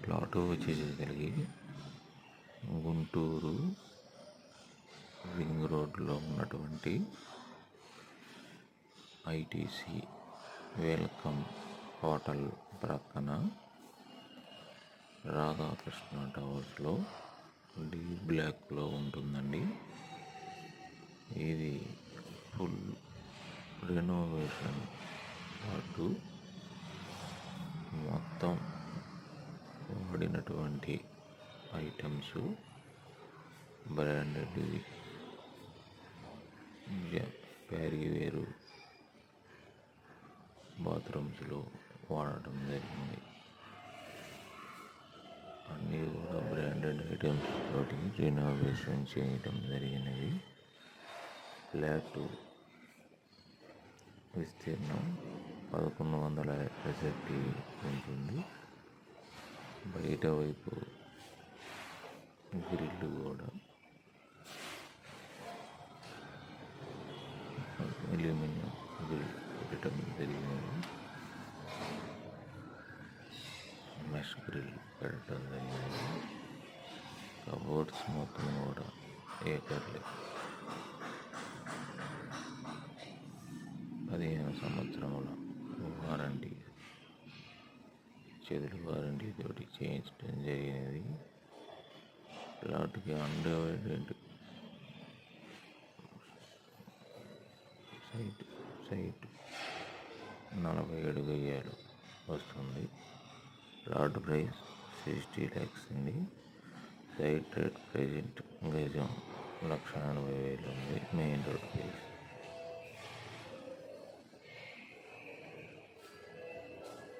Plot వచ్చేసరికి Guntur ring రోడ్లో ఉన్నటువంటి ఐటీసీ వెల్కమ్ హోటల్ ప్రక్కన రాధాకృష్ణ టవర్స్లో డీ బ్లాక్లో ఉంటుందండి. ఇది ఫుల్ రెనోవేషన్ పాటు మొత్తం వాడినటువంటి ఐటమ్స్ బ్రాండెడ్ ప్యారీవేరు బాత్రూమ్స్లో వాడటం జరిగింది. అన్నీ కూడా బ్రాండెడ్ ఐటమ్స్ తోటి రెనోవేషన్ చేయటం జరిగినవి. ఫ్లాట్ విస్తీర్ణం 1150 ఉంటుంది. బయట వైపు గ్రిల్ కూడా అల్యూమినియం గ్రిల్ పెట్టడం జరిగినది. మెష్ గ్రిల్ పెట్టడం జరిగినది. కబోర్డ్స్ మొత్తం కూడా ఏకర్లే. 15 సంవత్సరముల వారంటీ, చేతుల వారంటీ తోటి చేయించడం జరిగినది. ప్లాట్కి అన్డివైడెడ్ సైట్ 47 గజాలు వస్తుంది. ప్లాట్ ప్రైస్ 60 lakhs అండి. సైట్ రేట్ ప్రజెంట్ గజం 1,80,000 ఉంది. Main road price.